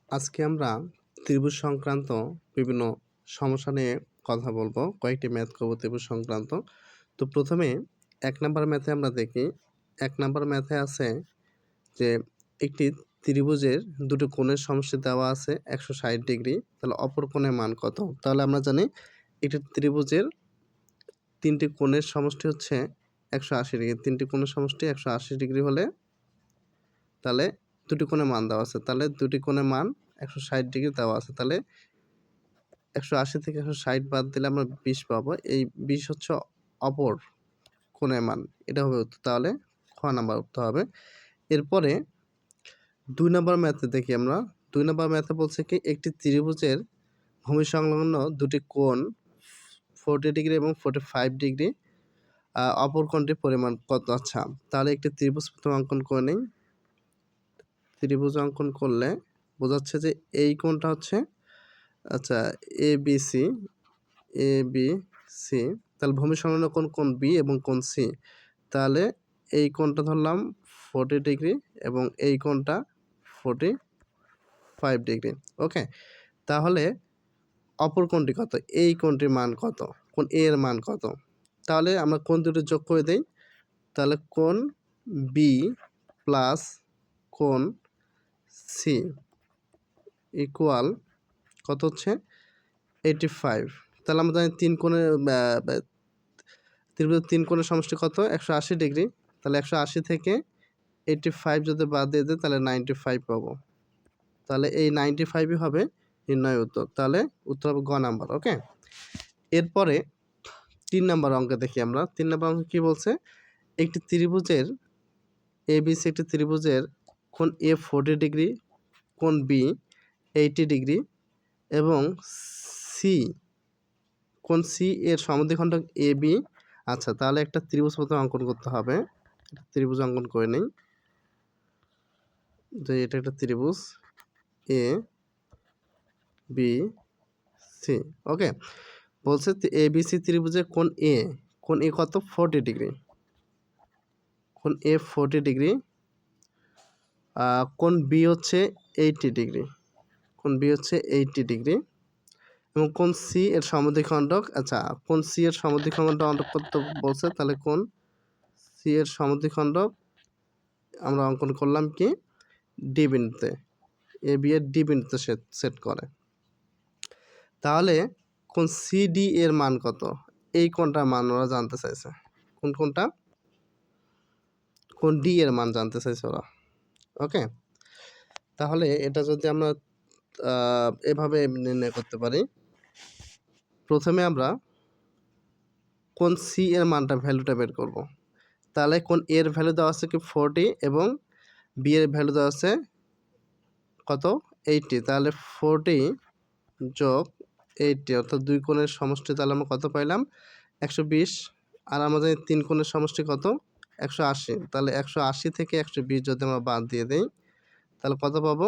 আজকে আমরা ত্রিভুজ সংক্রান্ত বিভিন্ন সমস্যা নিয়ে কথা বলবো। কয়েকটি ম্যাথ করব ত্রিভুজ সংক্রান্ত। তো প্রথমে ১ নাম্বার ম্যাথে আমরা দেখি। ১ নাম্বার ম্যাথে আছে যে একটি ত্রিভুজের দুটো কোণের সমষ্টি দেওয়া আছে ১৬০ ডিগ্রি। তাহলে অপর কোণের মান কত? তাহলে আমরা জানি একটি ত্রিভুজের ৩টি কোণের সমষ্টি হচ্ছে ১৮০ ডিগ্রি। ৩টি কোণের সমষ্টি ১৮০ ডিগ্রি হলে তাহলে দুটি কোণের মান দেওয়া আছে। তাহলে দুটি কোণের মান ১৬০ ডিগ্রি দেওয়া আছে। তাহলে ১৮০ থেকে ১৬০ বাদ দিলে আমরা ২০ পাবো। এই ২০ হচ্ছে অপর কোণের মান। এটা হবে উত্তর। তাহলে খ নাম্বার উত্তর হবে। এরপরে ২ নম্বর ম্যাথে দেখি আমরা। ২ নম্বর ম্যাথে বলছে কি একটি ত্রিভুজের ভূমি সংলগ্ন দুটি কোণ 40 ডিগ্রি এবং 45 ডিগ্রি। অপর কোণটির পরিমাণ কত? আচ্ছা, তাহলে একটি ত্রিভুজ প্রথমে অঙ্কন করে নেই। ত্রিভুজ অঙ্কন করলে বোঝাচ্ছে যে এই কোণটা হচ্ছে আচ্ছা এবিসি, এবিসি। তাহলে ভূমি সংলগ্ন কোণ কোণ বি এবং কোণ সি। তাহলে এই কোণটা ধরলাম 40 ডিগ্রি এবং এই কোণটা 45 ডিগ্রি। ওকে, তাহলে অপর কোণটি কত? এই কোণটির মান কত? কোণ এ এর মান কত? তাহলে আমরা কোণ দুটো যোগ করে দেই। তাহলে কোণ বি প্লাস কোণ সি ইকুয়াল কত হচ্ছে 85। তাহলে আমরা জানি ত্রিভুজের ৩ কোণের সমষ্টি কত? ১৮০ ডিগ্রি। তাহলে ১৮০ থেকে 85 যদি বাদ দিয়ে দেই তাহলে 95 পাবো। তাহলে এই 95ই হবে নির্ণয় উত্তর। তাহলে উত্তর হবে গ নাম্বার। ওকে, এরপরে ৩ নাম্বার অঙ্কে দেখি আমরা। ৩ নাম্বার অঙ্কে কী বলছে? একটি ত্রিভুজের এবিসি একটি ত্রিভুজের কোণ এ 40 ডিগ্রি, কোণ বি 80 ডিগ্রি এবং সি কোণ সি এর সমদ্বিখণ্ডক এ বি। আচ্ছা, তাহলে একটা ত্রিভুজ প্রথমে অঙ্কন করতে হবে। ত্রিভুজ অঙ্কন করে নেই। যে এটা একটা ত্রিভুজ এ বি সি। ওকে, বলছে এ বি সি ত্রিভুজে কোণ এ কত? 40 ডিগ্রি। কোণ এ 40 ডিগ্রি। কোণ বি হচ্ছে 80 ডিগ্রি। কোণ বি হচ্ছে 80 ডিগ্রি এবং কোণ সি এর সমদ্বিখণ্ডক। আচ্ছা, কোণ সি এর সমদ্বিখণ্ডক অঙ্কন করতে বলছে। তাহলে কোণ সি এর সমদ্বিখণ্ডক আমরা অঙ্কন করলাম কি ডি বিন্দুতে। এ বি এর ডি বিন্দুতে সেট করে। তাহলে কোণ সি ডি এর মান কত? এই কোণটার মান ওরা জানতে চাইছে। কোনটা? কোণ ডি এর মান জানতে চাইছে ওরা। ওকে, তাহলে এটা যদি আমরা এভাবে নির্ণয় করতে পারি। প্রথমে আমরা কোণ সি এর মানটা ভ্যালুটা বের করব। তাহলে কোণ এর ভ্যালু দেওয়া আছে কি 40 এবং বি এর ভ্যালু দেওয়া আছে কত? 80। তাহলে 40 যোগ 80 অর্থাৎ দুই কোণের সমষ্টি। তাহলে আমরা কত পাইলাম? 120। আর আমাদের ৩ কোণের সমষ্টি কত? 180। তাহলে 180 থেকে 120 যদি আমরা বাদ দিয়ে দেই তাহলে কত পাবো?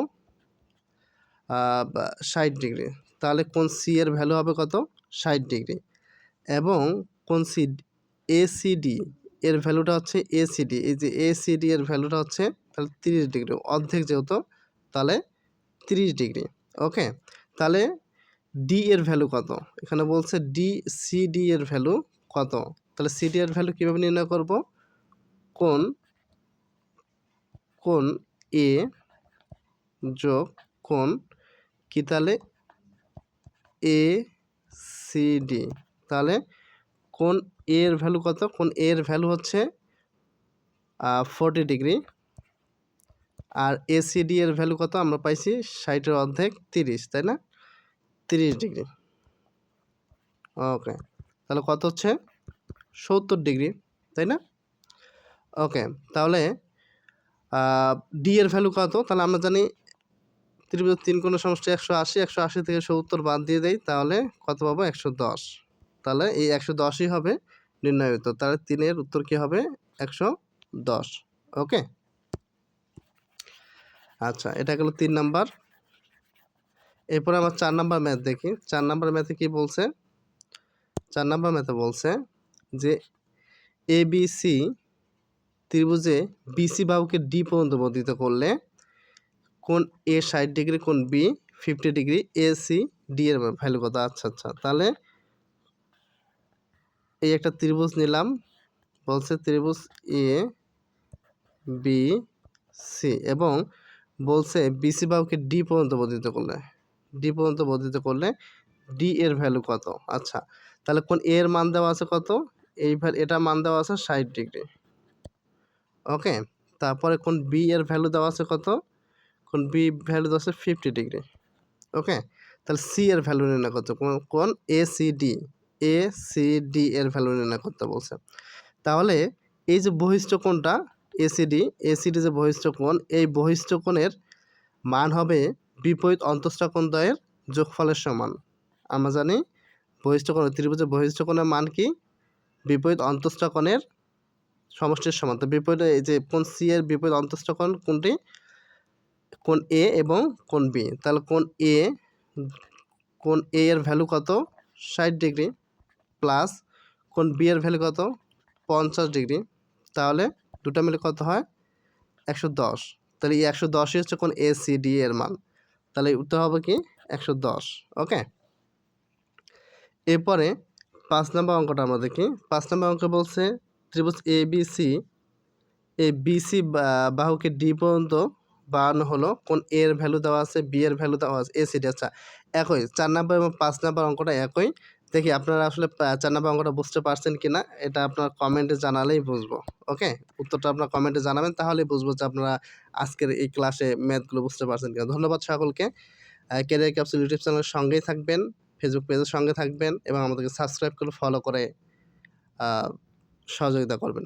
60 ডিগ্রি। তাহলে কোণ সি এর ভ্যালু হবে কত? 60 ডিগ্রি এবং কোণ সি এসিডি এর ভ্যালুটা হচ্ছে এসিডি। এই যে এসিডি এর ভ্যালুটা হচ্ছে তাহলে 30 ডিগ্রি, অর্ধেক যেহেতু তাহলে 30 ডিগ্রি। ওকে, তাহলে ডি এর ভ্যালু কত? এখানে বলছে সিডি এর ভ্যালু কত? তাহলে সিডি এর ভ্যালু কীভাবে নির্ণয় করব? কোণ এ যোগ কোণ কি? তাহলে এ সিডি। তাহলে কোণ এ এর ভ্যালু কত? কোণ এ এর ভ্যালু হচ্ছে 40 ডিগ্রি আর এসিডি এর ভ্যালু কত? আমরা পাইছি 60-এর অর্ধেক 30, তাই না? 30 ডিগ্রি। ওকে, তাহলে কত হচ্ছে? 70 ডিগ্রি, তাই না? ওকে, তাহলে ডি এর ভ্যালু কত? তাহলে আমরা জানি ত্রিভুজের ৩ কোণের সমষ্টি 180। 180 থেকে 70 বাদ দিয়ে দেই তাহলে কত পাবো? 110। তাহলে এই 110ই হবে নির্ণয় উত্তর। তাহলে 3-এর উত্তর কী হবে? 110। ওকে, আচ্ছা, এটা গেল 3 নাম্বার। এরপরে আমরা 4 নাম্বার ম্যাথ দেখি। 4 নাম্বার ম্যাথে কী বলছে? 4 নাম্বার ম্যাথে বলছে যে এবিসি ত্রিভুজে বিসি বাহুকে ডি পর্যন্ত বর্ধিত করলে কোণ এ 60 ডিগ্রি, কোণ B 50 degree, A C D এর ভ্যালু কত? আচ্ছা আচ্ছা, তাহলে এই একটা ত্রিভুজ নিলাম, বলছে ত্রিভুজ এ বি সি, এবং বলছে বিসি বাহুকে ডি পর্যন্ত বর্ধিত করলে ডি এর ভ্যালু কত? আচ্ছা, তাহলে কোণ এ এর মান দেওয়া আছে কত? এটা মান দেওয়া আছে 60 ডিগ্রি। ওকে, তারপরে কোণ বি এর ভ্যালু দেওয়া আছে কত? কোণ বি ভ্যালু দেওয়া আছে 50 ডিগ্রি। ওকে, তাহলে সি এর ভ্যালু নির্ণয় করতে, কোণ এ সি ডি এর ভ্যালু নির্ণয় করতে বলছে। তাহলে এই যে বহিষ্ঠ কোণটা এসিডি যে বহিষ্ঠ কোণ, এই বহিষ্ঠ কোণের মান হবে বিপরীত অন্তঃস্থ কোণ দ্বয়ের যোগফলের সমান। আমরা জানি বহিষ্ঠ কোণ, ত্রিভুজের বহিষ্ঠ কোণের মান কি? বিপরীত অন্তঃস্থ কোণের সমষ্টির সমান। তো বিপরীত, এই যে কোণ সি এর বিপরীত অন্তঃস্থ কোণ কোনটি? কোণ এ এবং কোণ বি। তাহলে কোণ এ এর ভ্যালু কত? 60 ডিগ্রি, প্লাস কোণ বি এর ভ্যালু কত? 50 ডিগ্রি। তাহলে দুটো মিলে কত হয়? 110। তাহলে এই 110ই হচ্ছে কোণ এ সি ডি এর মান। তাহলে উত্তর হবে কি? 110। ওকে, এরপরে 5 নম্বর অঙ্কটা আমরা দেখি। 5 নম্বর অঙ্ক বলছে ত্রিভুজ এ বি সি, এই বিসি বাহুকে ডি পর্যন্ত বাড়ানো হলো, কোণ এ এর ভ্যালু দেওয়া আছে, বি এর ভ্যালু দেওয়া আছে, এসিডি। আচ্ছা, একই 4 নম্বর এবং 5 নম্বর অঙ্কটা একই। দেখি আপনারা আসলে 4 নম্বর অঙ্কটা বুঝতে পারছেন কিনা, এটা আপনার কমেন্টে জানালেই বুঝবো। ওকে, উত্তরটা আপনার কমেন্টে জানাবেন, তাহলেই বুঝবো যে আপনারা আজকের এই ক্লাসে ম্যাথগুলো বুঝতে পারছেন কিনা। ধন্যবাদ সকলকে। ক্যারিয়ার ক্যাপসুল ইউটিউব চ্যানেলের সঙ্গেই থাকবেন, ফেসবুক পেজের সঙ্গে থাকবেন এবং আমাদেরকে সাবস্ক্রাইব করে ফলো করে সহযোগিতা করবেন।